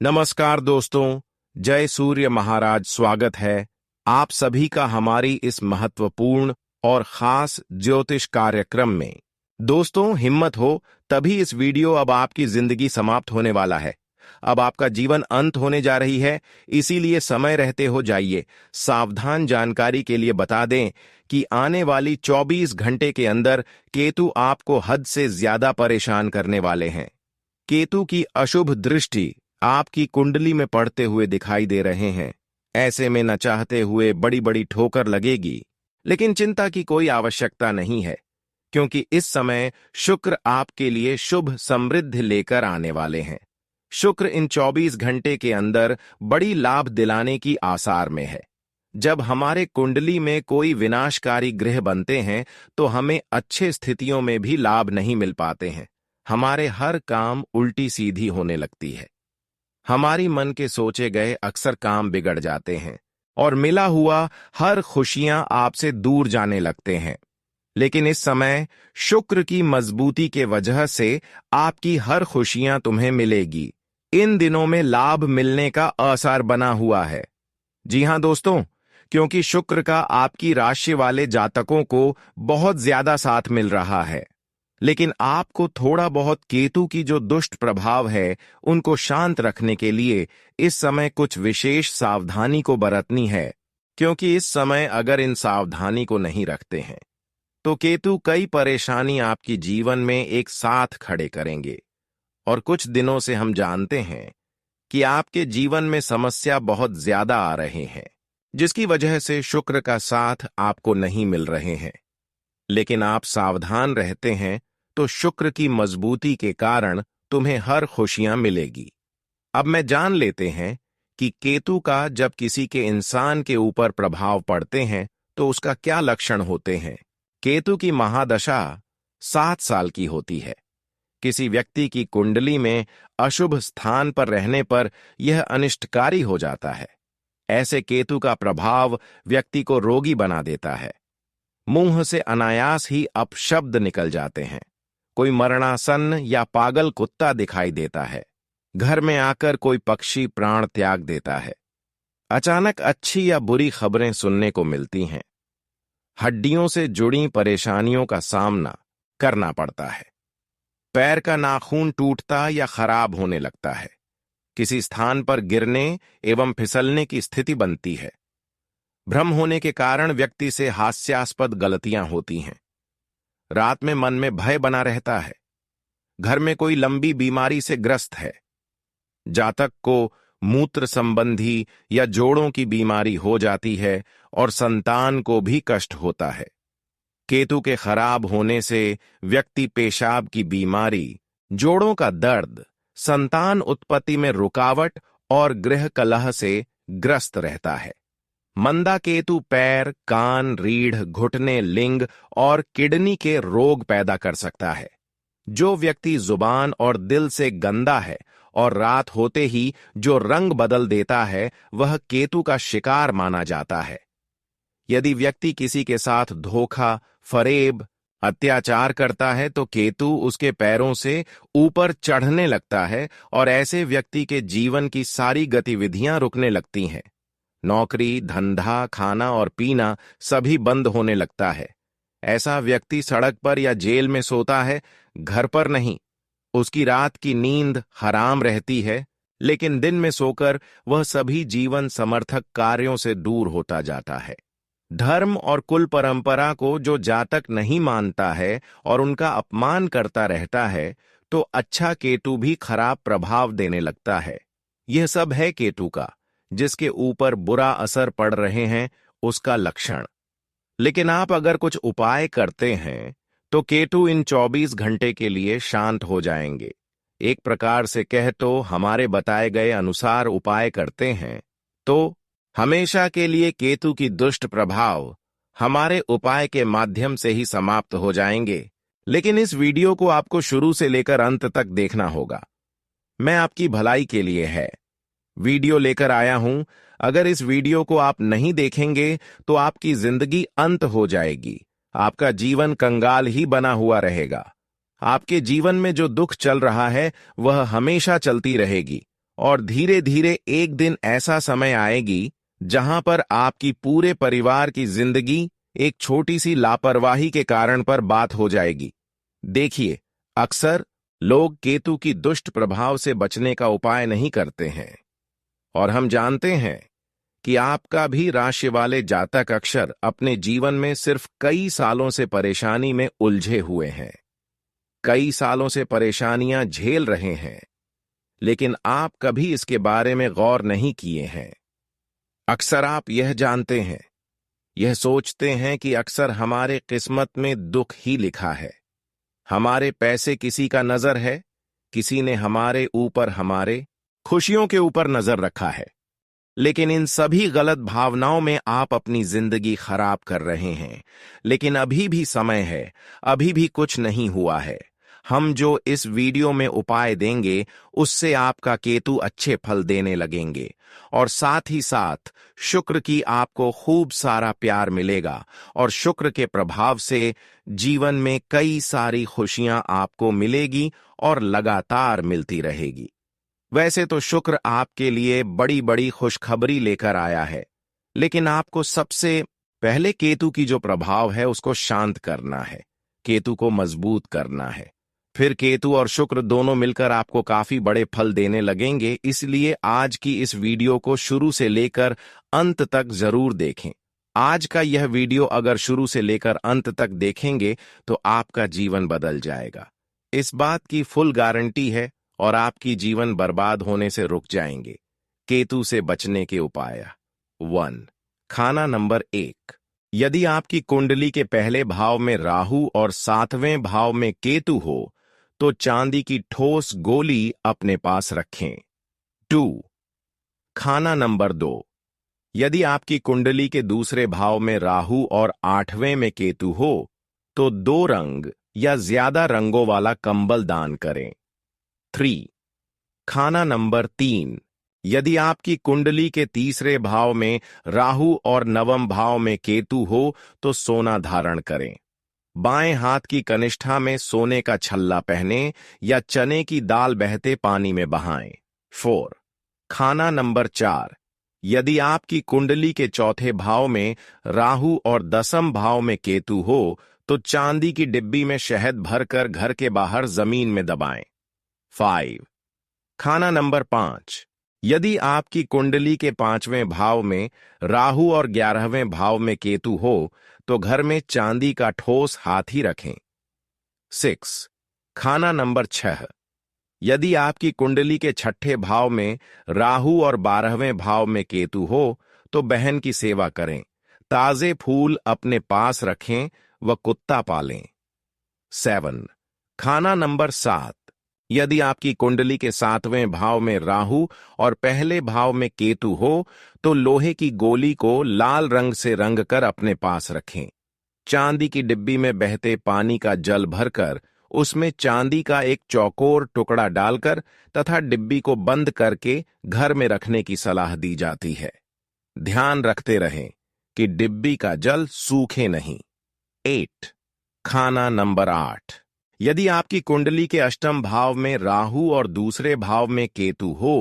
नमस्कार दोस्तों, जय सूर्य महाराज। स्वागत है आप सभी का हमारी इस महत्वपूर्ण और खास ज्योतिष कार्यक्रम में। दोस्तों, हिम्मत हो, तभी इस वीडियो अब आपकी जिंदगी समाप्त होने वाला है। अब आपका जीवन अंत होने जा रही है, इसीलिए समय रहते हो जाइए। सावधान जानकारी के लिए बता दें कि आने वाली 24 घंटे के अंदर केतु आपको हद से ज्यादा परेशान करने वाले हैं। केतु की अशुभ दृष्टि आपकी कुंडली में पड़ते हुए दिखाई दे रहे हैं। ऐसे में न चाहते हुए बड़ी बड़ी ठोकर लगेगी, लेकिन चिंता की कोई आवश्यकता नहीं है, क्योंकि इस समय शुक्र आपके लिए शुभ समृद्धि लेकर आने वाले हैं। शुक्र इन 24 घंटे के अंदर बड़ी लाभ दिलाने की आसार में है। जब हमारे कुंडली में कोई विनाशकारी ग्रह बनते हैं तो हमें अच्छे स्थितियों में भी लाभ नहीं मिल पाते हैं। हमारे हर काम उल्टी सीधी होने लगती है। हमारी मन के सोचे गए अक्सर काम बिगड़ जाते हैं और मिला हुआ हर खुशियां आपसे दूर जाने लगते हैं। लेकिन इस समय शुक्र की मजबूती के वजह से आपकी हर खुशियां तुम्हें मिलेगी। इन दिनों में लाभ मिलने का आसार बना हुआ है। जी हां दोस्तों, क्योंकि शुक्र का आपकी राशि वाले जातकों को बहुत ज्यादा साथ मिल रहा है। लेकिन आपको थोड़ा बहुत केतु की जो दुष्ट प्रभाव है उनको शांत रखने के लिए इस समय कुछ विशेष सावधानी को बरतनी है, क्योंकि इस समय अगर इन सावधानी को नहीं रखते हैं तो केतु कई परेशानी आपकी जीवन में एक साथ खड़े करेंगे। और कुछ दिनों से हम जानते हैं कि आपके जीवन में समस्या बहुत ज्यादा आ रहे हैं, जिसकी वजह से शुक्र का साथ आपको नहीं मिल रहे हैं। लेकिन आप सावधान रहते हैं तो शुक्र की मजबूती के कारण तुम्हें हर खुशियां मिलेगी। अब मैं जान लेते हैं कि केतु का जब किसी के इंसान के ऊपर प्रभाव पड़ते हैं तो उसका क्या लक्षण होते हैं। केतु की महादशा 7 साल की होती है। किसी व्यक्ति की कुंडली में अशुभ स्थान पर रहने पर यह अनिष्टकारी हो जाता है। ऐसे केतु का प्रभाव व्यक्ति को रोगी बना देता है। मुंह से अनायास ही अपशब्द निकल जाते हैं। कोई मरणासन या पागल कुत्ता दिखाई देता है। घर में आकर कोई पक्षी प्राण त्याग देता है। अचानक अच्छी या बुरी खबरें सुनने को मिलती हैं। हड्डियों से जुड़ी परेशानियों का सामना करना पड़ता है। पैर का नाखून टूटता या खराब होने लगता है। किसी स्थान पर गिरने एवं फिसलने की स्थिति बनती है। भ्रम होने के कारण व्यक्ति से हास्यास्पद गलतियां होती हैं। रात में मन में भय बना रहता है। घर में कोई लंबी बीमारी से ग्रस्त है। जातक को मूत्र संबंधी या जोड़ों की बीमारी हो जाती है और संतान को भी कष्ट होता है। केतु के खराब होने से व्यक्ति पेशाब की बीमारी, जोड़ों का दर्द, संतान उत्पत्ति में रुकावट और गृह कलह से ग्रस्त रहता है। मंदा केतु पैर, कान, रीढ़, घुटने, लिंग और किडनी के रोग पैदा कर सकता है। जो व्यक्ति जुबान और दिल से गंदा है और रात होते ही जो रंग बदल देता है, वह केतु का शिकार माना जाता है। यदि व्यक्ति किसी के साथ धोखा, फरेब, अत्याचार करता है तो केतु उसके पैरों से ऊपर चढ़ने लगता है और ऐसे व्यक्ति के जीवन की सारी गतिविधियां रुकने लगती हैं। नौकरी, धंधा, खाना और पीना सभी बंद होने लगता है। ऐसा व्यक्ति सड़क पर या जेल में सोता है, घर पर नहीं। उसकी रात की नींद हराम रहती है, लेकिन दिन में सोकर वह सभी जीवन समर्थक कार्यों से दूर होता जाता है। धर्म और कुल परंपरा को जो जातक नहीं मानता है और उनका अपमान करता रहता है, तो अच्छा केतु भी खराब प्रभाव देने लगता है। यह सब है केतु का, जिसके ऊपर बुरा असर पड़ रहे हैं, उसका लक्षण। लेकिन आप अगर कुछ उपाय करते हैं तो केतु इन 24 घंटे के लिए शांत हो जाएंगे। एक प्रकार से कह तो हमारे बताए गए अनुसार उपाय करते हैं तो हमेशा के लिए केतु की दुष्ट प्रभाव हमारे उपाय के माध्यम से ही समाप्त हो जाएंगे। लेकिन इस वीडियो को आपको शुरू से लेकर अंत तक देखना होगा। मैं आपकी भलाई के लिए है वीडियो लेकर आया हूं। अगर इस वीडियो को आप नहीं देखेंगे तो आपकी जिंदगी अंत हो जाएगी। आपका जीवन कंगाल ही बना हुआ रहेगा। आपके जीवन में जो दुख चल रहा है वह हमेशा चलती रहेगी और धीरे धीरे एक दिन ऐसा समय आएगी जहां पर आपकी पूरे परिवार की जिंदगी एक छोटी सी लापरवाही के कारण पर बात हो जाएगी। देखिए, अक्सर लोग केतु की दुष्ट प्रभाव से बचने का उपाय नहीं करते हैं, और हम जानते हैं कि आपका भी राशि वाले जातक अक्षर अपने जीवन में सिर्फ कई सालों से परेशानी में उलझे हुए हैं, कई सालों से परेशानियां झेल रहे हैं, लेकिन आप कभी इसके बारे में गौर नहीं किए हैं। अक्सर आप यह जानते हैं, यह सोचते हैं कि अक्सर हमारे किस्मत में दुख ही लिखा है, हमारे पैसे किसी का नजर है, किसी ने हमारे ऊपर, हमारे खुशियों के ऊपर नजर रखा है। लेकिन इन सभी गलत भावनाओं में आप अपनी जिंदगी खराब कर रहे हैं। लेकिन अभी भी समय है, अभी भी कुछ नहीं हुआ है। हम जो इस वीडियो में उपाय देंगे उससे आपका केतु अच्छे फल देने लगेंगे, और साथ ही साथ शुक्र की आपको खूब सारा प्यार मिलेगा, और शुक्र के प्रभाव से जीवन में कई सारी खुशियां आपको मिलेगी और लगातार मिलती रहेगी। वैसे तो शुक्र आपके लिए बड़ी बड़ी खुशखबरी लेकर आया है, लेकिन आपको सबसे पहले केतु की जो प्रभाव है उसको शांत करना है, केतु को मजबूत करना है। फिर केतु और शुक्र दोनों मिलकर आपको काफी बड़े फल देने लगेंगे। इसलिए आज की इस वीडियो को शुरू से लेकर अंत तक जरूर देखें। आज का यह वीडियो अगर शुरू से लेकर अंत तक देखेंगे तो आपका जीवन बदल जाएगा, इस बात की फुल गारंटी है, और आपकी जीवन बर्बाद होने से रुक जाएंगे। केतु से बचने के उपाय 1। खाना नंबर 1। यदि आपकी कुंडली के पहले भाव में राहु और 7वें भाव में केतु हो तो चांदी की ठोस गोली अपने पास रखें। 2। खाना नंबर 2। यदि आपकी कुंडली के दूसरे भाव में राहु और 8वें में केतु हो तो 2 रंग या ज्यादा रंगों वाला कंबल दान करें। 3। खाना नंबर 3। यदि आपकी कुंडली के तीसरे भाव में राहु और 9वें भाव में केतु हो तो सोना धारण करें। बाएं हाथ की कनिष्ठा में सोने का छल्ला पहने या चने की दाल बहते पानी में बहाएं। 4। खाना नंबर 4। यदि आपकी कुंडली के चौथे भाव में राहु और 10वें भाव में केतु हो तो चांदी की डिब्बी में शहद भरकर घर के बाहर जमीन में दबाएं। 5। खाना नंबर 5। यदि आपकी कुंडली के 5वें भाव में राहु और 11वें भाव में केतु हो तो घर में चांदी का ठोस हाथी रखें। 6। खाना नंबर 6। यदि आपकी कुंडली के 6ठे भाव में राहु और 12वें भाव में केतु हो तो बहन की सेवा करें, ताजे फूल अपने पास रखें व कुत्ता पालें। 7। खाना नंबर 7। यदि आपकी कुंडली के 7वें भाव में राहु और पहले भाव में केतु हो तो लोहे की गोली को लाल रंग से रंगकर अपने पास रखें, चांदी की डिब्बी में बहते पानी का जल भरकर उसमें चांदी का एक चौकोर टुकड़ा डालकर तथा डिब्बी को बंद करके घर में रखने की सलाह दी जाती है। ध्यान रखते रहें कि डिब्बी का जल सूखे नहीं। 8। खाना नंबर 8। यदि आपकी कुंडली के 8वें भाव में राहु और दूसरे भाव में केतु हो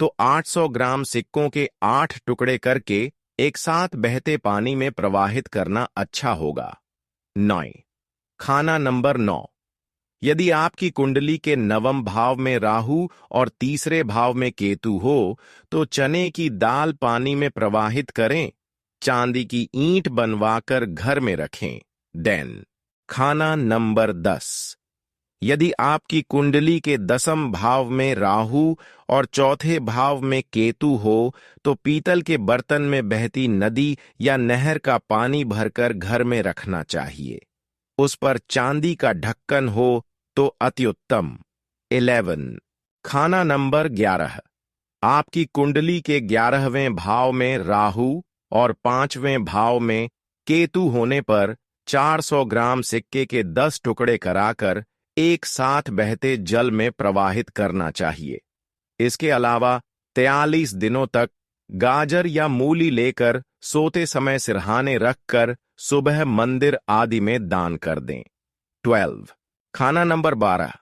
तो 800 ग्राम सिक्कों के 8 टुकड़े करके एक साथ बहते पानी में प्रवाहित करना अच्छा होगा। 9। खाना नंबर 9। यदि आपकी कुंडली के 9वें भाव में राहु और तीसरे भाव में केतु हो तो चने की दाल पानी में प्रवाहित करें, चांदी की ईंट बनवाकर घर में रखें। 10। खाना नंबर 10। यदि आपकी कुंडली के 10वें भाव में राहु और चौथे भाव में केतु हो तो पीतल के बर्तन में बहती नदी या नहर का पानी भरकर घर में रखना चाहिए, उस पर चांदी का ढक्कन हो तो अति उत्तम। 11। खाना नंबर 11। आपकी कुंडली के 11वें भाव में राहु और 5वें भाव में केतु होने पर 400 ग्राम सिक्के के 10 टुकड़े कराकर एक साथ बहते जल में प्रवाहित करना चाहिए। इसके अलावा 43 दिनों तक गाजर या मूली लेकर सोते समय सिरहाने रखकर सुबह मंदिर आदि में दान कर दें। 12। खाना नंबर 12।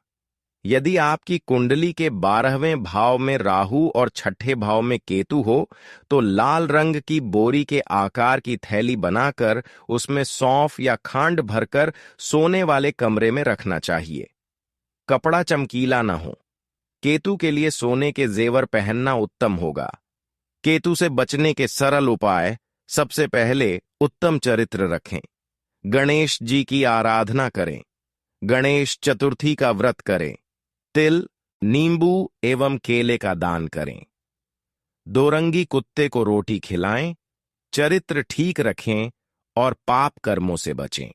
यदि आपकी कुंडली के 12वें भाव में राहु और छठे भाव में केतु हो तो लाल रंग की बोरी के आकार की थैली बनाकर उसमें सौंफ या खांड भरकर सोने वाले कमरे में रखना चाहिए। कपड़ा चमकीला न हो। केतु के लिए सोने के जेवर पहनना उत्तम होगा। केतु से बचने के सरल उपाय: सबसे पहले उत्तम चरित्र रखें। गणेश जी की आराधना करें। गणेश चतुर्थी का व्रत करें। तिल, नींबू एवं केले का दान करें। दोरंगी कुत्ते को रोटी खिलाएं। चरित्र ठीक रखें और पाप कर्मों से बचें।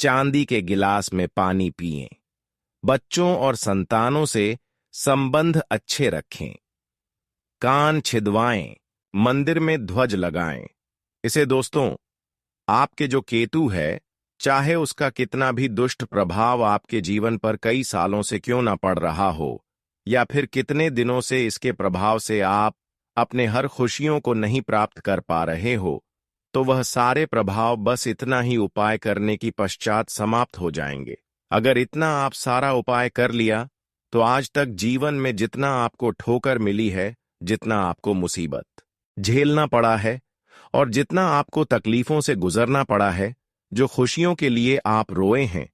चांदी के गिलास में पानी पिएं। बच्चों और संतानों से संबंध अच्छे रखें। कान छिदवाएं। मंदिर में ध्वज लगाएं। इसे दोस्तों, आपके जो केतु है, चाहे उसका कितना भी दुष्ट प्रभाव आपके जीवन पर कई सालों से क्यों ना पड़ रहा हो, या फिर कितने दिनों से इसके प्रभाव से आप अपने हर खुशियों को नहीं प्राप्त कर पा रहे हो, तो वह सारे प्रभाव बस इतना ही उपाय करने की पश्चात समाप्त हो जाएंगे। अगर इतना आप सारा उपाय कर लिया तो आज तक जीवन में जितना आपको ठोकर मिली है, जितना आपको मुसीबत झेलना पड़ा है और जितना आपको तकलीफों से गुजरना पड़ा है, जो खुशियों के लिए आप रोए हैं,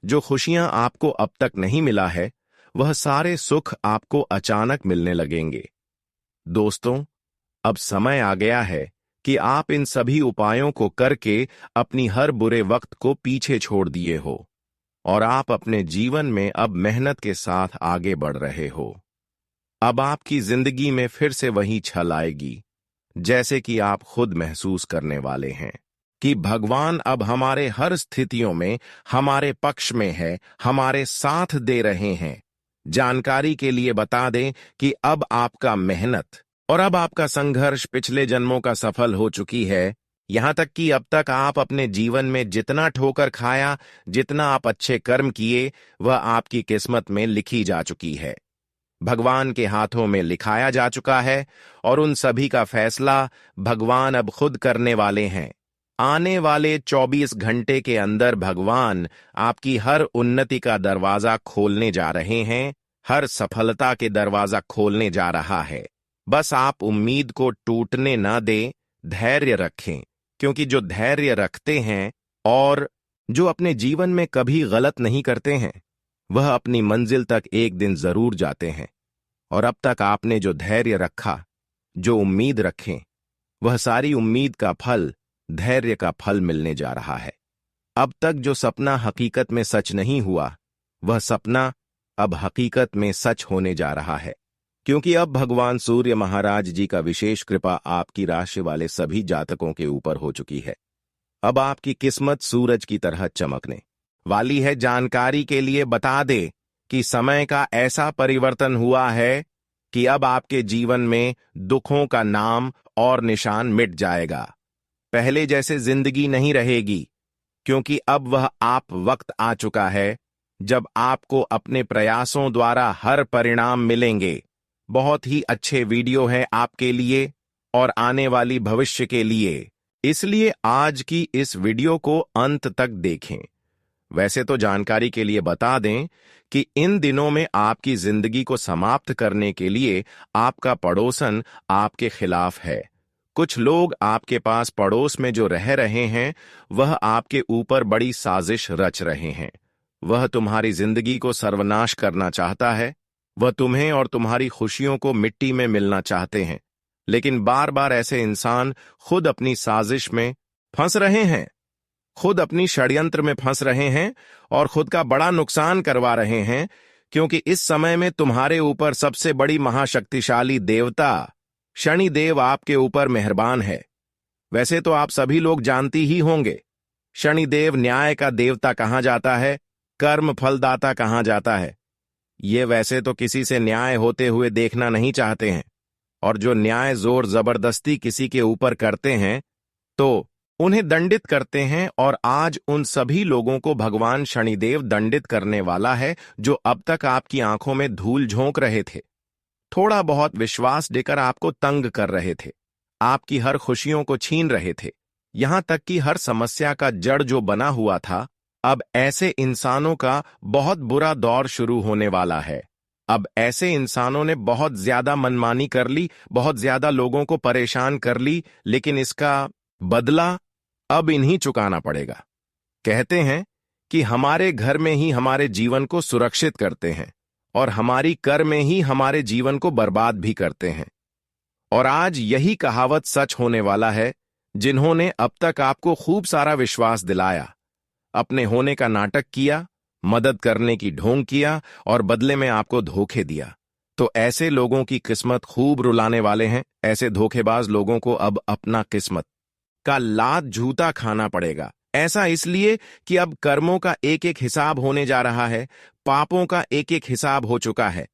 जो खुशियां आपको अब तक नहीं मिला है, वह सारे सुख आपको अचानक मिलने लगेंगे। दोस्तों, अब समय आ गया है कि आप इन सभी उपायों को करके अपनी हर बुरे वक्त को पीछे छोड़ दिए हो और आप अपने जीवन में अब मेहनत के साथ आगे बढ़ रहे हो। अब आपकी जिंदगी में फिर से वही छल आएगी, जैसे कि आप खुद महसूस करने वाले हैं कि भगवान अब हमारे हर स्थितियों में हमारे पक्ष में है, हमारे साथ दे रहे हैं। जानकारी के लिए बता दें कि अब आपका मेहनत और अब आपका संघर्ष पिछले जन्मों का सफल हो चुकी है। यहां तक कि अब तक आप अपने जीवन में जितना ठोकर खाया, जितना आप अच्छे कर्म किए, वह आपकी किस्मत में लिखी जा चुकी है, भगवान के हाथों में लिखाया जा चुका है और उन सभी का फैसला भगवान अब खुद करने वाले हैं। आने वाले 24 घंटे के अंदर भगवान आपकी हर उन्नति का दरवाजा खोलने जा रहे हैं, हर सफलता के दरवाजा खोलने जा रहा है। बस आप उम्मीद को टूटने न दें, धैर्य रखें, क्योंकि जो धैर्य रखते हैं और जो अपने जीवन में कभी गलत नहीं करते हैं, वह अपनी मंजिल तक एक दिन जरूर जाते हैं। और अब तक आपने जो धैर्य रखा, जो उम्मीद रखें, वह सारी उम्मीद का फल धैर्य का फल मिलने जा रहा है। अब तक जो सपना हकीकत में सच नहीं हुआ, वह सपना अब हकीकत में सच होने जा रहा है, क्योंकि अब भगवान सूर्य महाराज जी का विशेष कृपा आपकी राशि वाले सभी जातकों के ऊपर हो चुकी है। अब आपकी किस्मत सूरज की तरह चमकने वाली है। जानकारी के लिए बता दे कि समय का ऐसा परिवर्तन हुआ है कि अब आपके जीवन में दुखों का नाम और निशान मिट जाएगा। पहले जैसे जिंदगी नहीं रहेगी, क्योंकि अब वह आप वक्त आ चुका है जब आपको अपने प्रयासों द्वारा हर परिणाम मिलेंगे। बहुत ही अच्छे वीडियो हैं आपके लिए और आने वाली भविष्य के लिए, इसलिए आज की इस वीडियो को अंत तक देखें। वैसे तो जानकारी के लिए बता दें कि इन दिनों में आपकी जिंदगी को समाप्त करने के लिए आपका पड़ोसन आपके खिलाफ है। कुछ लोग आपके पास पड़ोस में जो रह रहे हैं, वह आपके ऊपर बड़ी साजिश रच रहे हैं। वह तुम्हारी जिंदगी को सर्वनाश करना चाहता है। वह तुम्हें और तुम्हारी खुशियों को मिट्टी में मिलना चाहते हैं, लेकिन बार बार ऐसे इंसान खुद अपनी साजिश में फंस रहे हैं, खुद अपनी षड्यंत्र में फंस रहे हैं और खुद का बड़ा नुकसान करवा रहे हैं, क्योंकि इस समय में तुम्हारे ऊपर सबसे बड़ी महाशक्तिशाली देवता शनि देव आपके ऊपर मेहरबान है। वैसे तो आप सभी लोग जानती ही होंगे, शनि देव न्याय का देवता कहा जाता है, कर्म फलदाता कहा जाता है। ये वैसे तो किसी से न्याय होते हुए देखना नहीं चाहते हैं, और जो न्याय जोर जबरदस्ती किसी के ऊपर करते हैं तो उन्हें दंडित करते हैं। और आज उन सभी लोगों को भगवान शनिदेव दंडित करने वाला है, जो अब तक आपकी आंखों में धूल झोंक रहे थे, थोड़ा बहुत विश्वास देकर आपको तंग कर रहे थे, आपकी हर खुशियों को छीन रहे थे, यहां तक कि हर समस्या का जड़ जो बना हुआ था अब ऐसे इंसानों का बहुत बुरा दौर शुरू होने वाला है। अब ऐसे इंसानों ने बहुत ज्यादा मनमानी कर ली, बहुत ज्यादा लोगों को परेशान कर ली, लेकिन इसका बदला अब इन्हीं चुकाना पड़ेगा। कहते हैं कि हमारे घर में ही हमारे जीवन को सुरक्षित करते हैं और हमारी कर में ही हमारे जीवन को बर्बाद भी करते हैं। और आज यही कहावत सच होने वाला है। जिन्होंने अब तक आपको खूब सारा विश्वास दिलाया, अपने होने का नाटक किया, मदद करने की ढोंग किया और बदले में आपको धोखे दिया, तो ऐसे लोगों की किस्मत खूब रुलाने वाले हैं। ऐसे धोखेबाज लोगों को अब अपना किस्मत का लात जूता खाना पड़ेगा। ऐसा इसलिए कि अब कर्मों का एक एक हिसाब होने जा रहा है, पापों का एक एक हिसाब हो चुका है।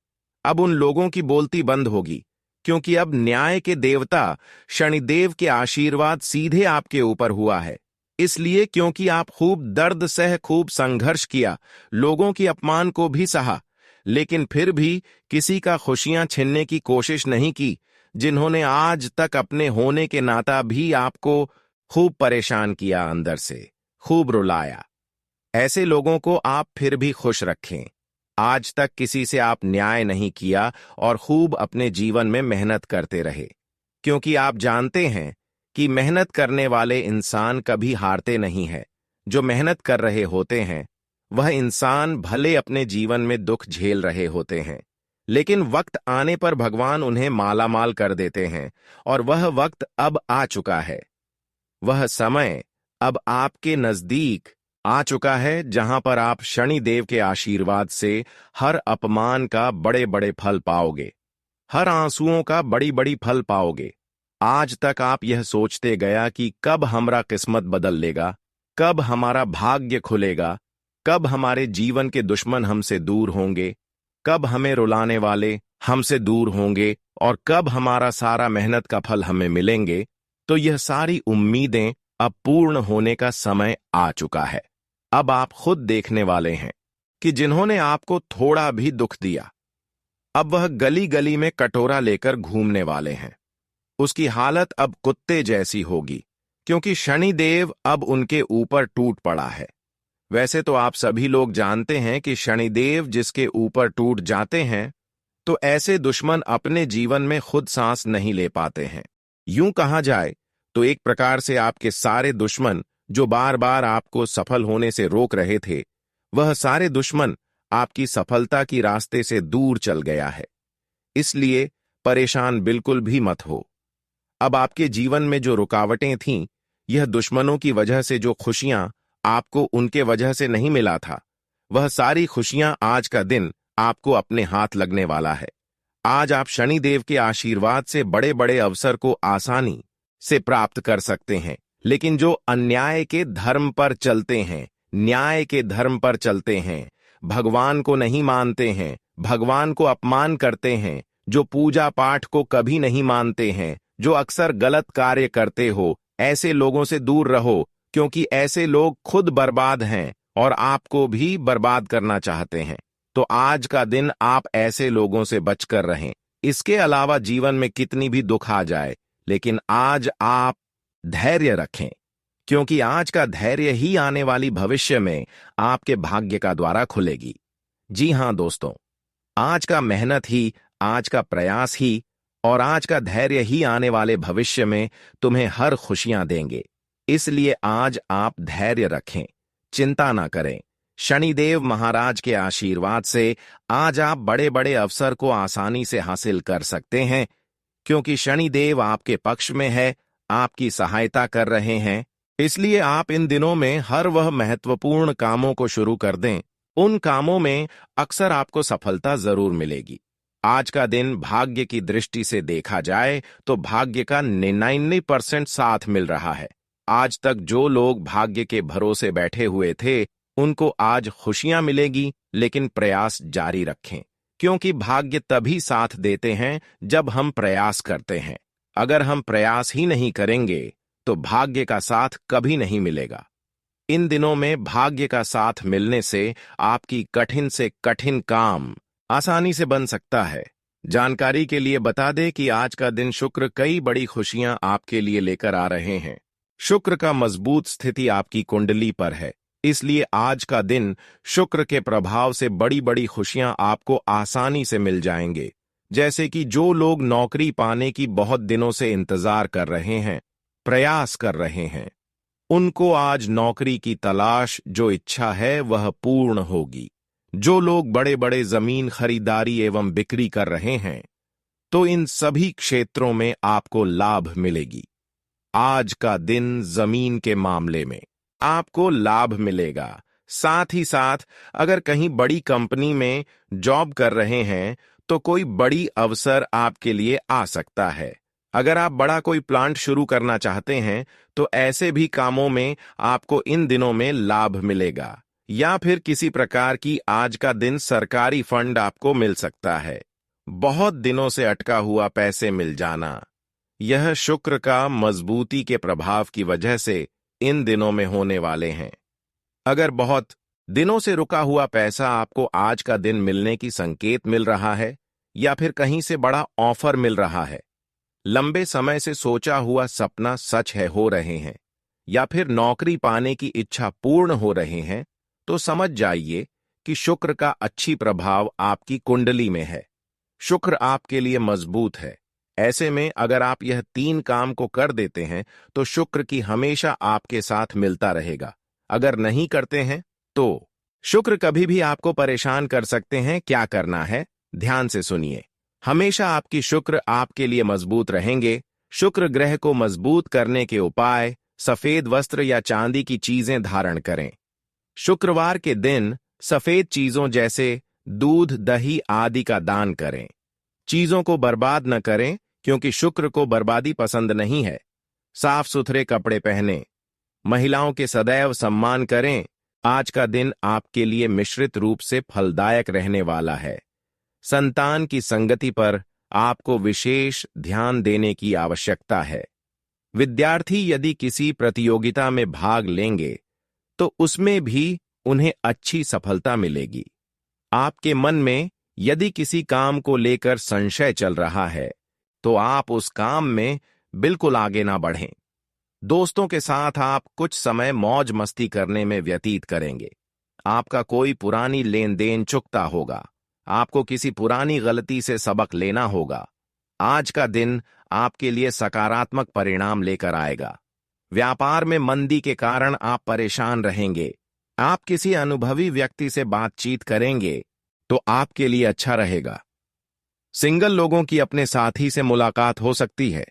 अब उन लोगों की बोलती बंद होगी, क्योंकि अब न्याय के देवता शनिदेव के आशीर्वाद सीधे आपके ऊपर हुआ है। इसलिए क्योंकि आप खूब दर्द सह, खूब संघर्ष किया, लोगों की अपमान को भी सहा, लेकिन फिर भी किसी का खुशियां छीनने की कोशिश नहीं की। जिन्होंने आज तक अपने होने के नाता भी आपको खूब परेशान किया, अंदर से खूब रुलाया, ऐसे लोगों को आप फिर भी खुश रखें। आज तक किसी से आप न्याय नहीं किया और खूब अपने जीवन में मेहनत करते रहे, क्योंकि आप जानते हैं कि मेहनत करने वाले इंसान कभी हारते नहीं हैं। जो मेहनत कर रहे होते हैं वह इंसान भले अपने जीवन में दुख झेल रहे होते हैं, लेकिन वक्त आने पर भगवान उन्हें मालामाल कर देते हैं, और वह वक्त अब आ चुका है। वह समय अब आपके नजदीक आ चुका है, जहां पर आप शनिदेव के आशीर्वाद से हर अपमान का बड़े बड़े फल पाओगे, हर आंसुओं का बड़ी बड़ी फल पाओगे। आज तक आप यह सोचते गया कि कब हमारा किस्मत बदल लेगा, कब हमारा भाग्य खुलेगा, कब हमारे जीवन के दुश्मन हमसे दूर होंगे, कब हमें रुलाने वाले हमसे दूर होंगे, और कब हमारा सारा मेहनत का फल हमें मिलेंगे। तो यह सारी उम्मीदें अब पूर्ण होने का समय आ चुका है। अब आप खुद देखने वाले हैं कि जिन्होंने आपको थोड़ा भी दुख दिया, अब वह गली गली में कटोरा लेकर घूमने वाले हैं। उसकी हालत अब कुत्ते जैसी होगी, क्योंकि शनिदेव अब उनके ऊपर टूट पड़ा है। वैसे तो आप सभी लोग जानते हैं कि शनिदेव जिसके ऊपर टूट जाते हैं, तो ऐसे दुश्मन अपने जीवन में खुद सांस नहीं ले पाते हैं। यूं कहा जाए तो एक प्रकार से आपके सारे दुश्मन जो बार बार आपको सफल होने से रोक रहे थे, वह सारे दुश्मन आपकी सफलता की रास्ते से दूर चल गया है। इसलिए परेशान बिल्कुल भी मत हो। अब आपके जीवन में जो रुकावटें थीं, यह दुश्मनों की वजह से जो खुशियां आपको उनके वजह से नहीं मिला था, वह सारी खुशियां आज का दिन आपको अपने हाथ लगने वाला है। आज आप शनिदेव के आशीर्वाद से बड़े बड़े अवसर को आसानी से प्राप्त कर सकते हैं। लेकिन जो अन्याय के धर्म पर चलते हैं, न्याय के धर्म पर चलते हैं, भगवान को नहीं मानते हैं, भगवान को अपमान करते हैं, जो पूजा पाठ को कभी नहीं मानते हैं, जो अक्सर गलत कार्य करते हो, ऐसे लोगों से दूर रहो, क्योंकि ऐसे लोग खुद बर्बाद हैं और आपको भी बर्बाद करना चाहते हैं। तो आज का दिन आप ऐसे लोगों से बचकर रहें। इसके अलावा जीवन में कितनी भी दुख आ जाए, लेकिन आज आप धैर्य रखें, क्योंकि आज का धैर्य ही आने वाली भविष्य में आपके भाग्य का द्वारा खुलेगी। जी हां दोस्तों, आज का मेहनत ही, आज का प्रयास ही और आज का धैर्य ही आने वाले भविष्य में तुम्हें हर खुशियां देंगे। इसलिए आज आप धैर्य रखें, चिंता ना करें। शनिदेव महाराज के आशीर्वाद से आज आप बड़े बड़े अवसर को आसानी से हासिल कर सकते हैं, क्योंकि शनिदेव आपके पक्ष में है, आपकी सहायता कर रहे हैं। इसलिए आप इन दिनों में हर वह महत्वपूर्ण कामों को शुरू कर दें। उन कामों में अक्सर आपको सफलता जरूर मिलेगी। आज का दिन भाग्य की दृष्टि से देखा जाए तो भाग्य का 99% साथ मिल रहा है। आज तक जो लोग भाग्य के भरोसे बैठे हुए थे, उनको आज खुशियां मिलेगी, लेकिन प्रयास जारी रखें, क्योंकि भाग्य तभी साथ देते हैं जब हम प्रयास करते हैं। अगर हम प्रयास ही नहीं करेंगे तो भाग्य का साथ कभी नहीं मिलेगा। इन दिनों में भाग्य का साथ मिलने से आपकी कठिन से कठिन काम आसानी से बन सकता है। जानकारी के लिए बता दें कि आज का दिन शुक्र कई बड़ी खुशियां आपके लिए लेकर आ रहे हैं। शुक्र का मजबूत स्थिति आपकी कुंडली पर है, इसलिए आज का दिन शुक्र के प्रभाव से बड़ी बड़ी खुशियां आपको आसानी से मिल जाएंगे। जैसे कि जो लोग नौकरी पाने की बहुत दिनों से इंतजार कर रहे हैं, प्रयास कर रहे हैं, उनको आज नौकरी की तलाश जो इच्छा है वह पूर्ण होगी। जो लोग बड़े बड़े जमीन खरीदारी एवं बिक्री कर रहे हैं, तो इन सभी क्षेत्रों में आपको लाभ मिलेगी। आज का दिन जमीन के मामले में आपको लाभ मिलेगा। साथ ही साथ अगर कहीं बड़ी कंपनी में जॉब कर रहे हैं तो कोई बड़ी अवसर आपके लिए आ सकता है। अगर आप बड़ा कोई प्लांट शुरू करना चाहते हैं तो ऐसे भी कामों में आपको इन दिनों में लाभ मिलेगा। या फिर किसी प्रकार की आज का दिन सरकारी फंड आपको मिल सकता है। बहुत दिनों से अटका हुआ पैसे मिल जाना, यह शुक्र का मजबूती के प्रभाव की वजह से इन दिनों में होने वाले हैं। अगर बहुत दिनों से रुका हुआ पैसा आपको आज का दिन मिलने की संकेत मिल रहा है, या फिर कहीं से बड़ा ऑफर मिल रहा है, लंबे समय से सोचा हुआ सपना सच है हो रहे हैं, या फिर नौकरी पाने की इच्छा पूर्ण हो रहे हैं, तो समझ जाइए कि शुक्र का अच्छी प्रभाव आपकी कुंडली में है। शुक्र आपके लिए मजबूत है। ऐसे में अगर आप यह 3 काम को कर देते हैं तो शुक्र की हमेशा आपके साथ मिलता रहेगा। अगर नहीं करते हैं तो शुक्र कभी भी आपको परेशान कर सकते हैं। क्या करना है, ध्यान से सुनिए। हमेशा आपकी शुक्र आपके लिए मजबूत रहेंगे। शुक्र ग्रह को मजबूत करने के उपाय: सफेद वस्त्र या चांदी की चीजें धारण करें। शुक्रवार के दिन सफेद चीजों जैसे दूध, दही आदि का दान करें। चीजों को बर्बाद न करें, क्योंकि शुक्र को बर्बादी पसंद नहीं है। साफ सुथरे कपड़े पहनें। महिलाओं के सदैव सम्मान करें। आज का दिन आपके लिए मिश्रित रूप से फलदायक रहने वाला है। संतान की संगति पर आपको विशेष ध्यान देने की आवश्यकता है। विद्यार्थी यदि किसी प्रतियोगिता में भाग लेंगे तो उसमें भी उन्हें अच्छी सफलता मिलेगी। आपके मन में यदि किसी काम को लेकर संशय चल रहा है तो आप उस काम में बिल्कुल आगे ना बढ़ें। दोस्तों के साथ आप कुछ समय मौज मस्ती करने में व्यतीत करेंगे। आपका कोई पुरानी लेन देन चुकता होगा। आपको किसी पुरानी गलती से सबक लेना होगा। आज का दिन आपके लिए सकारात्मक परिणाम लेकर आएगा। व्यापार में मंदी के कारण आप परेशान रहेंगे। आप किसी अनुभवी व्यक्ति से बातचीत करेंगे तो आपके लिए अच्छा रहेगा। सिंगल लोगों की अपने साथी से मुलाकात हो सकती है।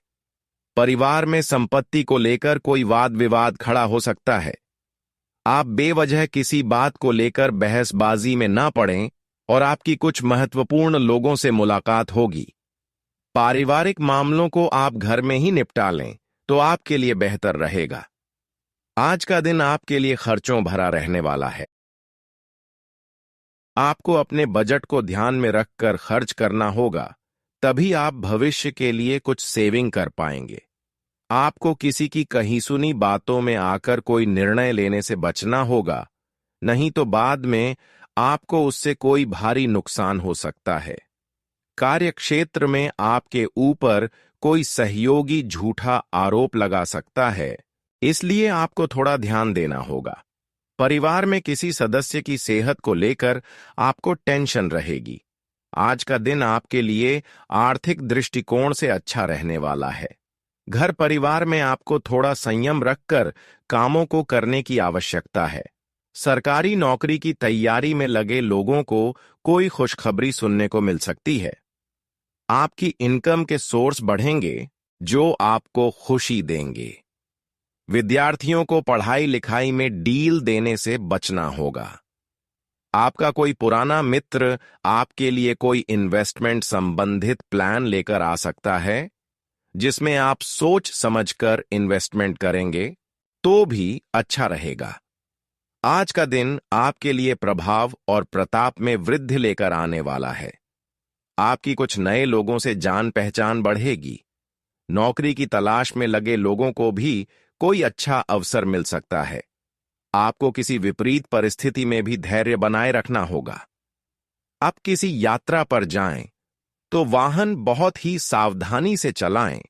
परिवार में संपत्ति को लेकर कोई वाद विवाद खड़ा हो सकता है। आप बेवजह किसी बात को लेकर बहसबाजी में ना पड़ें और आपकी कुछ महत्वपूर्ण लोगों से मुलाकात होगी। पारिवारिक मामलों को आप घर में ही निपटा लें तो आपके लिए बेहतर रहेगा। आज का दिन आपके लिए खर्चों भरा रहने वाला है। आपको अपने बजट को ध्यान में रखकर खर्च करना होगा, तभी आप भविष्य के लिए कुछ सेविंग कर पाएंगे। आपको किसी की कही सुनी बातों में आकर कोई निर्णय लेने से बचना होगा, नहीं तो बाद में आपको उससे कोई भारी नुकसान हो सकता है। कार्यक्षेत्र में आपके ऊपर कोई सहयोगी झूठा आरोप लगा सकता है, इसलिए आपको थोड़ा ध्यान देना होगा। परिवार में किसी सदस्य की सेहत को लेकर आपको टेंशन रहेगी। आज का दिन आपके लिए आर्थिक दृष्टिकोण से अच्छा रहने वाला है। घर परिवार में आपको थोड़ा संयम रखकर कामों को करने की आवश्यकता है। सरकारी नौकरी की तैयारी में लगे लोगों को कोई खुशखबरी सुनने को मिल सकती है। आपकी इनकम के सोर्स बढ़ेंगे जो आपको खुशी देंगे। विद्यार्थियों को पढ़ाई लिखाई में डील देने से बचना होगा। आपका कोई पुराना मित्र आपके लिए कोई इन्वेस्टमेंट संबंधित प्लान लेकर आ सकता है, जिसमें आप सोच समझकर इन्वेस्टमेंट करेंगे तो भी अच्छा रहेगा। आज का दिन आपके लिए प्रभाव और प्रताप में वृद्धि लेकर आने वाला है। आपकी कुछ नए लोगों से जान पहचान बढ़ेगी। नौकरी की तलाश में लगे लोगों को भी कोई अच्छा अवसर मिल सकता है। आपको किसी विपरीत परिस्थिति में भी धैर्य बनाए रखना होगा। आप किसी यात्रा पर जाएं तो वाहन बहुत ही सावधानी से चलाएं,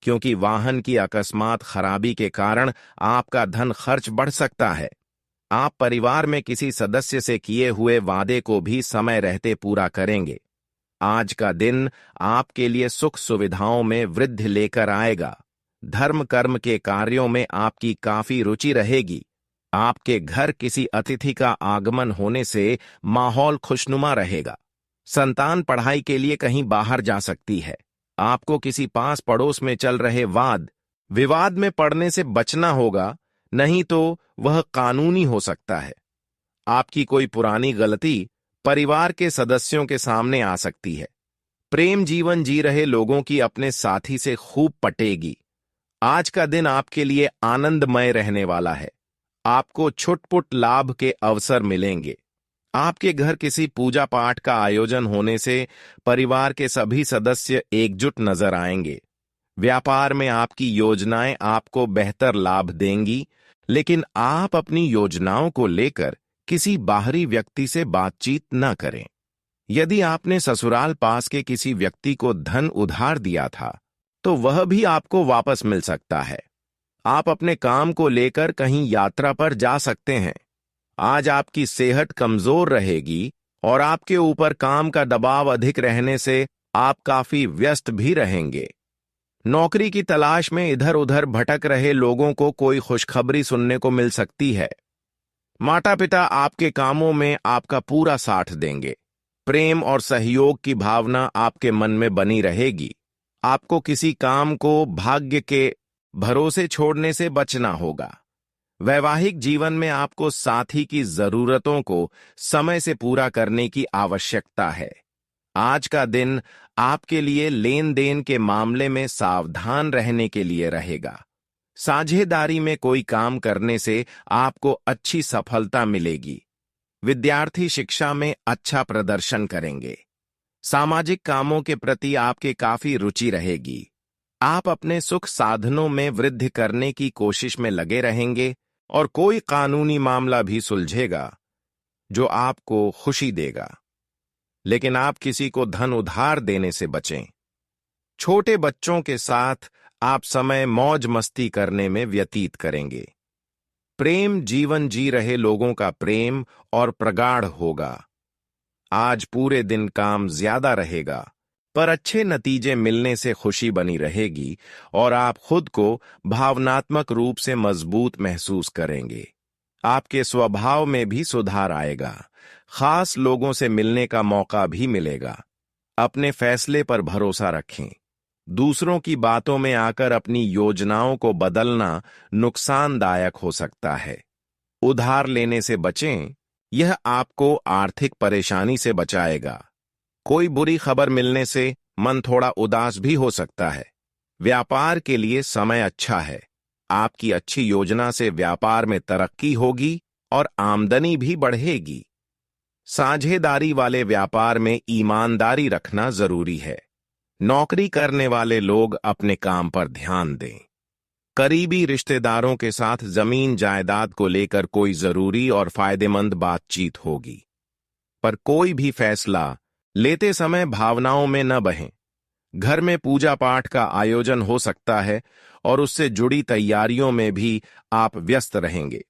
क्योंकि वाहन की अकस्मात खराबी के कारण आपका धन खर्च बढ़ सकता है। आप परिवार में किसी सदस्य से किए हुए वादे को भी समय रहते पूरा करेंगे। आज का दिन आपके लिए सुख सुविधाओं में वृद्धि लेकर आएगा। धर्म कर्म के कार्यों में आपकी काफी रुचि रहेगी। आपके घर किसी अतिथि का आगमन होने से माहौल खुशनुमा रहेगा। संतान पढ़ाई के लिए कहीं बाहर जा सकती है। आपको किसी पास पड़ोस में चल रहे वाद विवाद में पड़ने से बचना होगा, नहीं तो वह कानूनी हो सकता है। आपकी कोई पुरानी गलती परिवार के सदस्यों के सामने आ सकती है। प्रेम जीवन जी रहे लोगों की अपने साथी से खूब पटेगी। आज का दिन आपके लिए आनंदमय रहने वाला है। आपको छुटपुट लाभ के अवसर मिलेंगे। आपके घर किसी पूजा पाठ का आयोजन होने से परिवार के सभी सदस्य एकजुट नजर आएंगे। व्यापार में आपकी योजनाएं आपको बेहतर लाभ देंगी, लेकिन आप अपनी योजनाओं को लेकर किसी बाहरी व्यक्ति से बातचीत न करें। यदि आपने ससुराल पास के किसी व्यक्ति को धन उधार दिया था, तो वह भी आपको वापस मिल सकता है। आप अपने काम को लेकर कहीं यात्रा पर जा सकते हैं। आज आपकी सेहत कमजोर रहेगी और आपके ऊपर काम का दबाव अधिक रहने से आप काफी व्यस्त भी रहेंगे। नौकरी की तलाश में इधर उधर भटक रहे लोगों को कोई खुशखबरी सुनने को मिल सकती है। माता पिता आपके कामों में आपका पूरा साथ देंगे। प्रेम और सहयोग की भावना आपके मन में बनी रहेगी। आपको किसी काम को भाग्य के भरोसे छोड़ने से बचना होगा। वैवाहिक जीवन में आपको साथी की जरूरतों को समय से पूरा करने की आवश्यकता है। आज का दिन आपके लिए लेन देन के मामले में सावधान रहने के लिए रहेगा। साझेदारी में कोई काम करने से आपको अच्छी सफलता मिलेगी। विद्यार्थी शिक्षा में अच्छा प्रदर्शन करेंगे। सामाजिक कामों के प्रति आपके काफी रुचि रहेगी। आप अपने सुख साधनों में वृद्धि करने की कोशिश में लगे रहेंगे और कोई कानूनी मामला भी सुलझेगा जो आपको खुशी देगा। लेकिन आप किसी को धन उधार देने से बचें। छोटे बच्चों के साथ आप समय मौज मस्ती करने में व्यतीत करेंगे। प्रेम जीवन जी रहे लोगों का प्रेम और प्रगाढ़ होगा। आज पूरे दिन काम ज्यादा रहेगा, पर अच्छे नतीजे मिलने से खुशी बनी रहेगी और आप खुद को भावनात्मक रूप से मजबूत महसूस करेंगे। आपके स्वभाव में भी सुधार आएगा। खास लोगों से मिलने का मौका भी मिलेगा। अपने फैसले पर भरोसा रखें। दूसरों की बातों में आकर अपनी योजनाओं को बदलना नुकसानदायक हो सकता है। उधार लेने से बचें, यह आपको आर्थिक परेशानी से बचाएगा। कोई बुरी खबर मिलने से मन थोड़ा उदास भी हो सकता है। व्यापार के लिए समय अच्छा है। आपकी अच्छी योजना से व्यापार में तरक्की होगी और आमदनी भी बढ़ेगी। साझेदारी वाले व्यापार में ईमानदारी रखना जरूरी है। नौकरी करने वाले लोग अपने काम पर ध्यान दें। करीबी रिश्तेदारों के साथ जमीन जायदाद को लेकर कोई जरूरी और फायदेमंद बातचीत होगी। पर कोई भी फैसला लेते समय भावनाओं में न बहें। घर में पूजा पाठ का आयोजन हो सकता है और उससे जुड़ी तैयारियों में भी आप व्यस्त रहेंगे।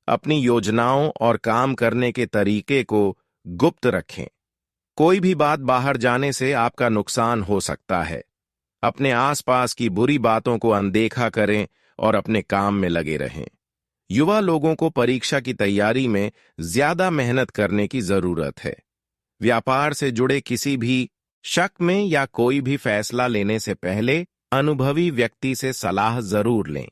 अपनी योजनाओं और काम करने के तरीके को गुप्त रखें। कोई भी बात बाहर जाने से आपका नुकसान हो सकता है। अपने आसपास की बुरी बातों को अनदेखा करें और अपने काम में लगे रहें। युवा लोगों को परीक्षा की तैयारी में ज्यादा मेहनत करने की जरूरत है। व्यापार से जुड़े किसी भी शक में या कोई भी फैसला लेने से पहले अनुभवी व्यक्ति से सलाह जरूर लें।